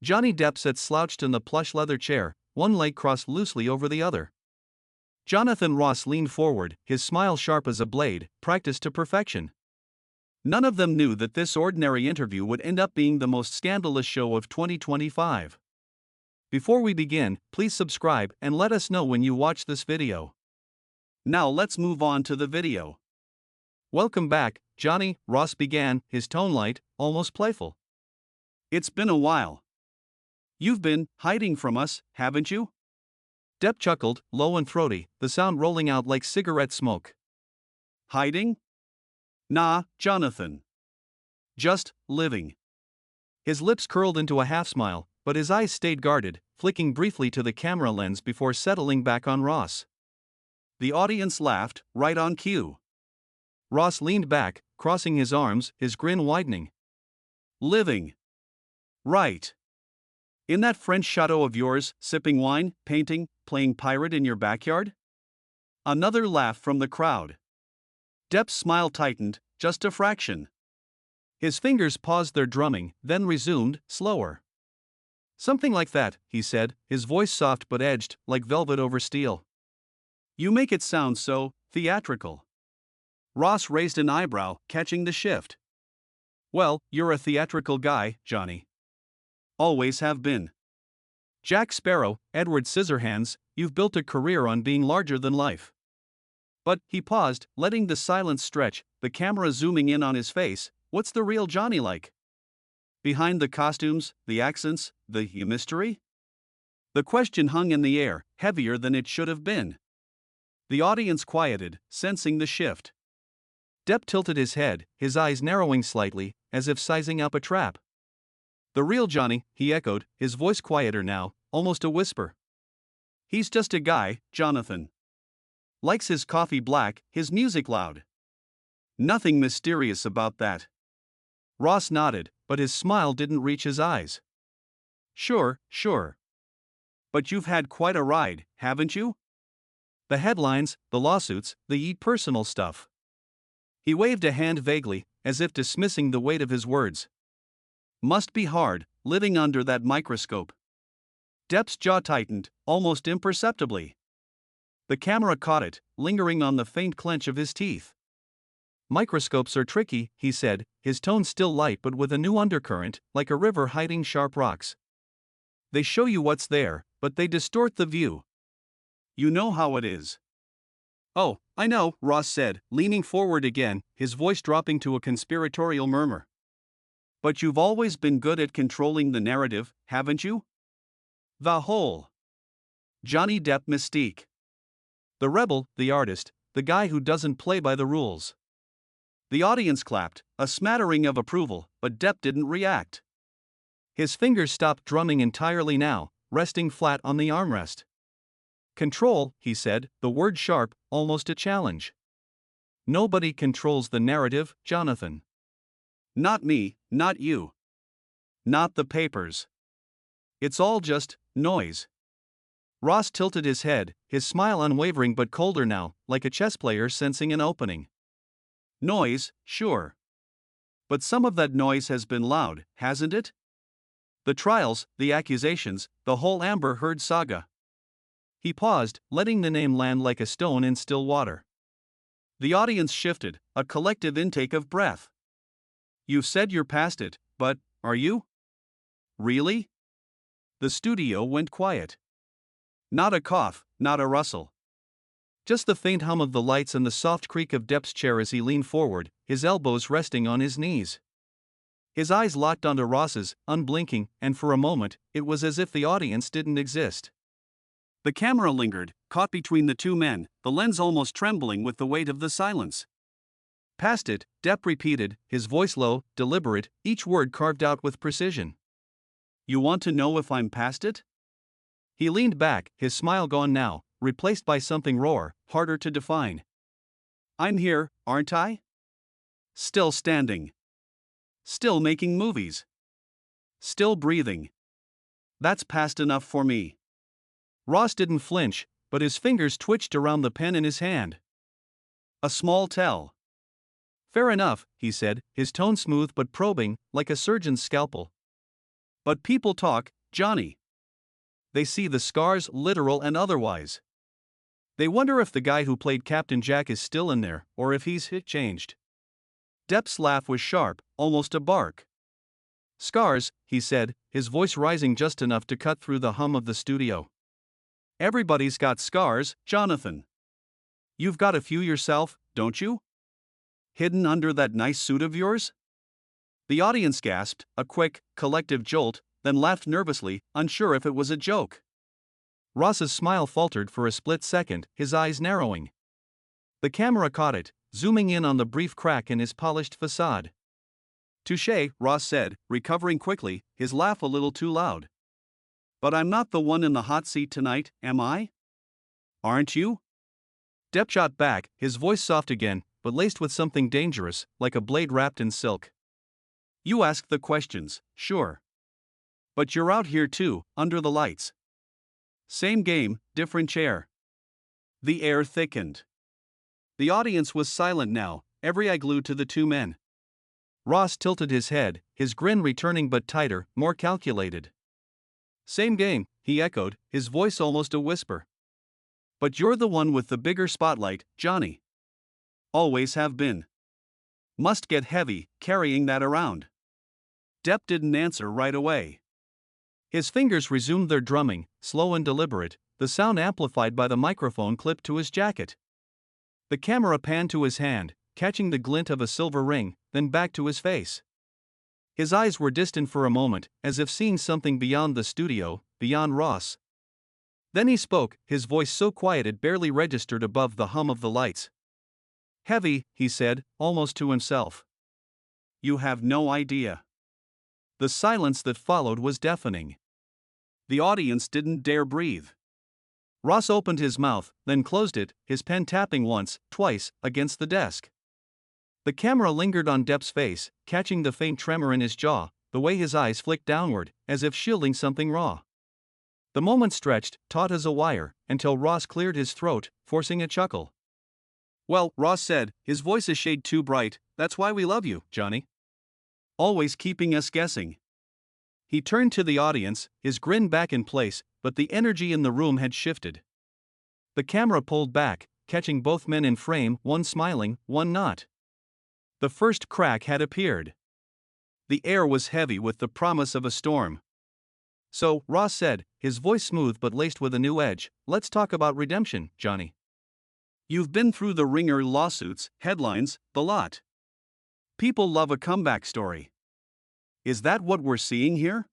Johnny Depp sat slouched in the plush leather chair, one leg crossed loosely over the other. Jonathan Ross leaned forward, his smile sharp as a blade, practiced to perfection. None of them knew that this ordinary interview would end up being the most scandalous show of 2025. Before we begin, please subscribe and let us know when you watch this video. Now let's move on to the video. Welcome back, Johnny, Ross began, his tone light, almost playful. It's been a while. You've been hiding from us, haven't you? Depp chuckled, low and throaty, the sound rolling out like cigarette smoke. Hiding? Nah, Jonathan. Just living. His lips curled into a half smile, but his eyes stayed guarded, flicking briefly to the camera lens before settling back on Ross. The audience laughed, right on cue. Ross leaned back, crossing his arms, his grin widening. Living. Right. In that French chateau of yours, sipping wine, painting, playing pirate in your backyard? Another laugh from the crowd. Depp's smile tightened, just a fraction. His fingers paused their drumming, then resumed, slower. Something like that, he said, his voice soft but edged, like velvet over steel. You make it sound so theatrical. Ross raised an eyebrow, catching the shift. Well, you're a theatrical guy, Johnny. Always have been. Jack Sparrow, Edward Scissorhands, you've built a career on being larger than life. But, he paused, letting the silence stretch, the camera zooming in on his face. What's the real Johnny like? Behind the costumes, the accents, the mystery? The question hung in the air, heavier than it should have been. The audience quieted, sensing the shift. Depp tilted his head, his eyes narrowing slightly, as if sizing up a trap. The real Johnny, he echoed, his voice quieter now, almost a whisper. He's just a guy, Jonathan. Likes his coffee black, his music loud. Nothing mysterious about that. Ross nodded, but his smile didn't reach his eyes. Sure. But you've had quite a ride, haven't you? The headlines, the lawsuits, the personal stuff. He waved a hand vaguely, as if dismissing the weight of his words. Must be hard, living under that microscope. Depp's jaw tightened, almost imperceptibly. The camera caught it, lingering on the faint clench of his teeth. Microscopes are tricky, he said, his tone still light but with a new undercurrent, like a river hiding sharp rocks. They show you what's there, but they distort the view. You know how it is. Oh, I know, Ross said, leaning forward again, his voice dropping to a conspiratorial murmur. But you've always been good at controlling the narrative, haven't you? The whole Johnny Depp mystique. The rebel, the artist, the guy who doesn't play by the rules. The audience clapped, a smattering of approval, but Depp didn't react. His fingers stopped drumming entirely now, resting flat on the armrest. Control, he said, the word sharp, almost a challenge. Nobody controls the narrative, Jonathan. Not me, not you. Not the papers. It's all just noise. Ross tilted his head, his smile unwavering but colder now, like a chess player sensing an opening. Noise, sure. But some of that noise has been loud, hasn't it? The trials, the accusations, the whole Amber Heard saga. He paused, letting the name land like a stone in still water. The audience shifted, a collective intake of breath. You've said you're past it, but, are you? Really? The studio went quiet. Not a cough, not a rustle. Just the faint hum of the lights and the soft creak of Depp's chair as he leaned forward, his elbows resting on his knees. His eyes locked onto Ross's, unblinking, and for a moment, it was as if the audience didn't exist. The camera lingered, caught between the two men, the lens almost trembling with the weight of the silence. Past it, Depp repeated, his voice low, deliberate, each word carved out with precision. You want to know if I'm past it? He leaned back, his smile gone now, replaced by something rawer, harder to define. I'm here, aren't I? Still standing. Still making movies. Still breathing. That's past enough for me. Ross didn't flinch, but his fingers twitched around the pen in his hand. A small tell. Fair enough, he said, his tone smooth but probing, like a surgeon's scalpel. But people talk, Johnny. They see the scars, literal and otherwise. They wonder if the guy who played Captain Jack is still in there, or if he's changed. Depp's laugh was sharp, almost a bark. Scars, he said, his voice rising just enough to cut through the hum of the studio. Everybody's got scars, Jonathan. You've got a few yourself, don't you? Hidden under that nice suit of yours? The audience gasped, a quick, collective jolt, then laughed nervously, unsure if it was a joke. Ross's smile faltered for a split second, his eyes narrowing. The camera caught it, zooming in on the brief crack in his polished facade. Touché, Ross said, recovering quickly, his laugh a little too loud. But I'm not the one in the hot seat tonight, am I? Aren't you? Depp shot back, his voice soft again, but laced with something dangerous, like a blade wrapped in silk. You ask the questions, sure. But you're out here too, under the lights. Same game, different chair. The air thickened. The audience was silent now, every eye glued to the two men. Ross tilted his head, his grin returning but tighter, more calculated. Same game, he echoed, his voice almost a whisper. But you're the one with the bigger spotlight, Johnny. Always have been. Must get heavy, carrying that around. Depp didn't answer right away. His fingers resumed their drumming, slow and deliberate, the sound amplified by the microphone clipped to his jacket. The camera panned to his hand, catching the glint of a silver ring, then back to his face. His eyes were distant for a moment, as if seeing something beyond the studio, beyond Ross. Then he spoke, his voice so quiet it barely registered above the hum of the lights. Heavy, he said, almost to himself. You have no idea. The silence that followed was deafening. The audience didn't dare breathe. Ross opened his mouth, then closed it, his pen tapping once, twice, against the desk. The camera lingered on Depp's face, catching the faint tremor in his jaw, the way his eyes flicked downward, as if shielding something raw. The moment stretched, taut as a wire, until Ross cleared his throat, forcing a chuckle. Well, Ross said, his voice a shade too bright, that's why we love you, Johnny. Always keeping us guessing. He turned to the audience, his grin back in place, but the energy in the room had shifted. The camera pulled back, catching both men in frame, one smiling, one not. The first crack had appeared. The air was heavy with the promise of a storm. So, Ross said, his voice smooth but laced with a new edge, let's talk about redemption, Johnny. You've been through the ringer, lawsuits, headlines, the lot. People love a comeback story. Is that what we're seeing here?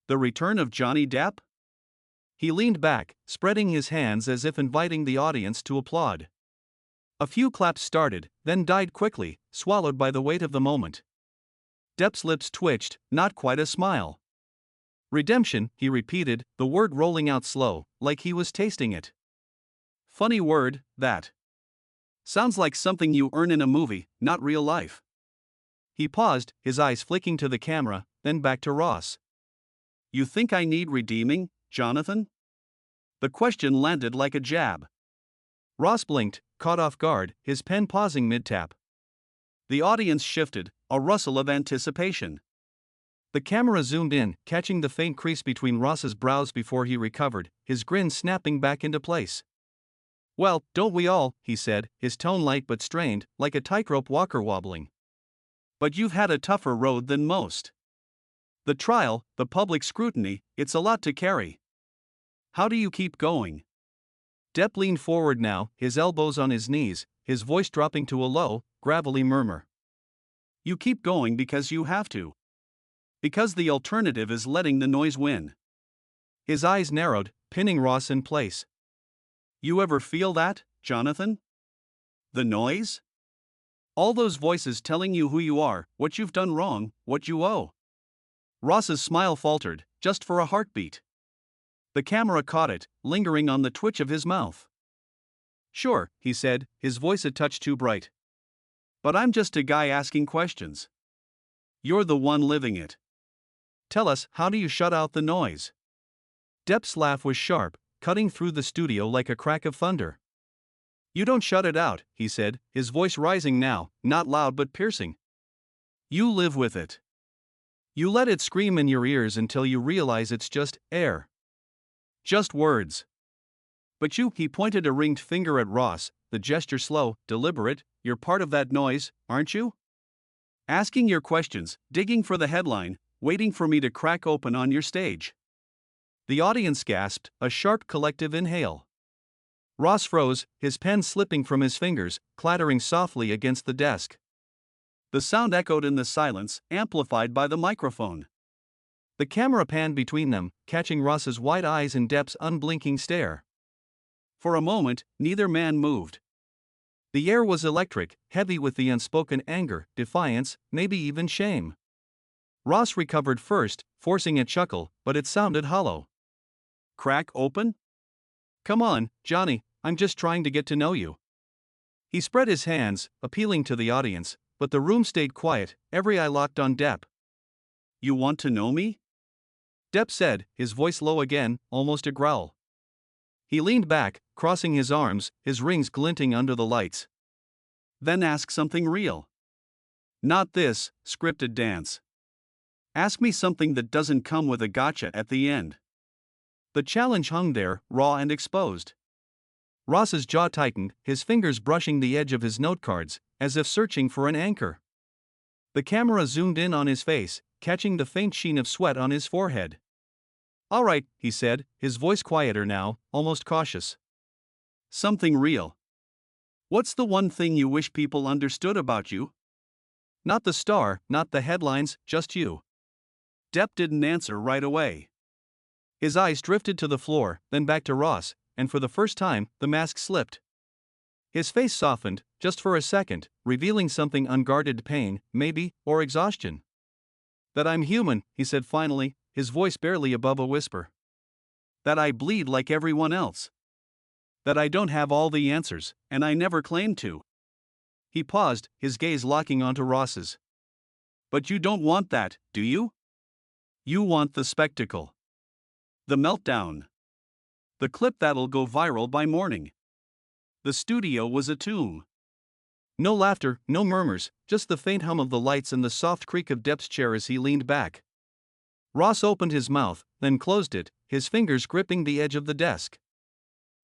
The return of Johnny Depp? He leaned back, spreading his hands as if inviting the audience to applaud. A few claps started, then died quickly, swallowed by the weight of the moment. Depp's lips twitched, not quite a smile. Redemption, he repeated, the word rolling out slow, like he was tasting it. Funny word, that. Sounds like something you earn in a movie, not real life. He paused, his eyes flicking to the camera, then back to Ross. You think I need redeeming, Jonathan? The question landed like a jab. Ross blinked, caught off guard, his pen pausing mid-tap. The audience shifted, a rustle of anticipation. The camera zoomed in, catching the faint crease between Ross's brows before he recovered, his grin snapping back into place. Well, don't we all, he said, his tone light but strained, like a tightrope walker wobbling. But you've had a tougher road than most. The trial, the public scrutiny, it's a lot to carry. How do you keep going? Depp leaned forward now, his elbows on his knees, his voice dropping to a low, gravelly murmur. You keep going because you have to. Because the alternative is letting the noise win. His eyes narrowed, pinning Ross in place. You ever feel that, Jonathan? The noise? All those voices telling you who you are, what you've done wrong, what you owe. Ross's smile faltered, just for a heartbeat. The camera caught it, lingering on the twitch of his mouth. Sure, he said, his voice a touch too bright. But I'm just a guy asking questions. You're the one living it. Tell us, how do you shut out the noise? Depp's laugh was sharp, cutting through the studio like a crack of thunder. You don't shut it out, he said, his voice rising now, not loud but piercing. You live with it. You let it scream in your ears until you realize it's just air. Just words. But you, he pointed a ringed finger at Ross, the gesture slow, deliberate. You're part of that noise, aren't you? Asking your questions, digging for the headline, waiting for me to crack open on your stage. The audience gasped, a sharp collective inhale. Ross froze, his pen slipping from his fingers, clattering softly against the desk. The sound echoed in the silence, amplified by the microphone. The camera panned between them, catching Ross's wide eyes and Depp's unblinking stare. For a moment, neither man moved. The air was electric, heavy with the unspoken anger, defiance, maybe even shame. Ross recovered first, forcing a chuckle, but it sounded hollow. Crack open? Come on, Johnny, I'm just trying to get to know you. He spread his hands, appealing to the audience, but the room stayed quiet, every eye locked on Depp. You want to know me? Depp said, his voice low again, almost a growl. He leaned back, crossing his arms, his rings glinting under the lights. Then ask something real. Not this scripted dance. Ask me something that doesn't come with a gotcha at the end. The challenge hung there, raw and exposed. Ross's jaw tightened, his fingers brushing the edge of his note cards, as if searching for an anchor. The camera zoomed in on his face, catching the faint sheen of sweat on his forehead. All right, he said, his voice quieter now, almost cautious. Something real. What's the one thing you wish people understood about you? Not the star, not the headlines, just you. Depp didn't answer right away. His eyes drifted to the floor, then back to Ross, and for the first time, the mask slipped. His face softened, just for a second, revealing something unguarded: pain, maybe, or exhaustion. That I'm human, he said finally, his voice barely above a whisper. That I bleed like everyone else. That I don't have all the answers, and I never claimed to. He paused, his gaze locking onto Ross's. But you don't want that, do you? You want the spectacle. The meltdown. The clip that'll go viral by morning. The studio was a tomb. No laughter, no murmurs, just the faint hum of the lights and the soft creak of Depp's chair as he leaned back. Ross opened his mouth, then closed it, his fingers gripping the edge of the desk.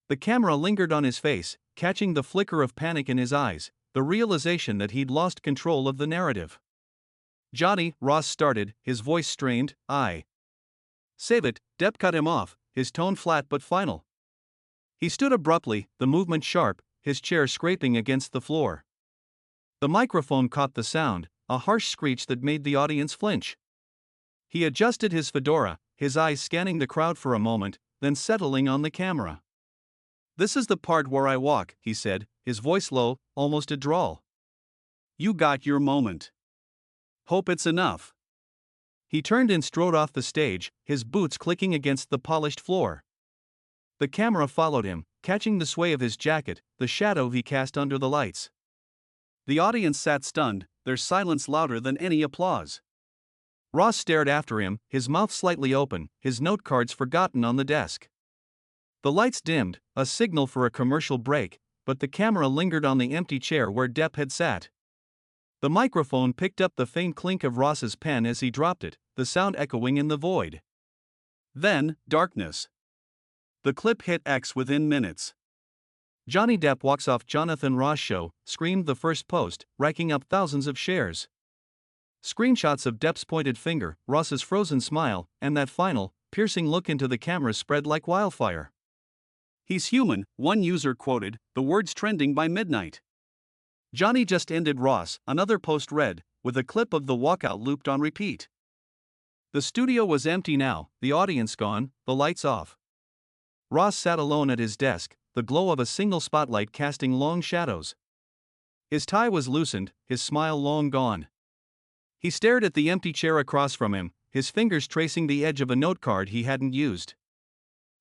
The camera lingered on his face, catching the flicker of panic in his eyes, the realization that he'd lost control of the narrative. Johnny, Ross started, his voice strained. Save it, Depp cut him off, his tone flat but final. He stood abruptly, the movement sharp, his chair scraping against the floor. The microphone caught the sound, a harsh screech that made the audience flinch. He adjusted his fedora, his eyes scanning the crowd for a moment, then settling on the camera. This is the part where I walk, he said, his voice low, almost a drawl. You got your moment. Hope it's enough. He turned and strode off the stage, his boots clicking against the polished floor. The camera followed him, catching the sway of his jacket, the shadow he cast under the lights. The audience sat stunned, their silence louder than any applause. Ross stared after him, his mouth slightly open, his note cards forgotten on the desk. The lights dimmed, a signal for a commercial break, but the camera lingered on the empty chair where Depp had sat. The microphone picked up the faint clink of Ross's pen as he dropped it, the sound echoing in the void. Then, darkness. The clip hit X within minutes. Johnny Depp walks off Jonathan Ross show, screamed the first post, racking up thousands of shares. Screenshots of Depp's pointed finger, Ross's frozen smile, and that final, piercing look into the camera spread like wildfire. He's human, one user quoted, the words trending by midnight. Johnny just ended Ross, another post read, with a clip of the walkout looped on repeat. The studio was empty now, the audience gone, the lights off. Ross sat alone at his desk, the glow of a single spotlight casting long shadows. His tie was loosened, his smile long gone. He stared at the empty chair across from him, his fingers tracing the edge of a note card he hadn't used.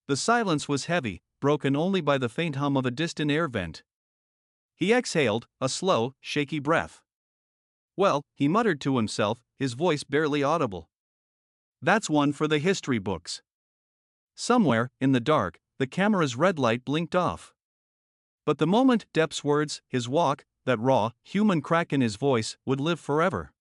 The silence was heavy, broken only by the faint hum of a distant air vent. He exhaled, a slow, shaky breath. Well, he muttered to himself, his voice barely audible. That's one for the history books. Somewhere, in the dark, the camera's red light blinked off. But the moment Depp's words, his walk, that raw, human crack in his voice, would live forever.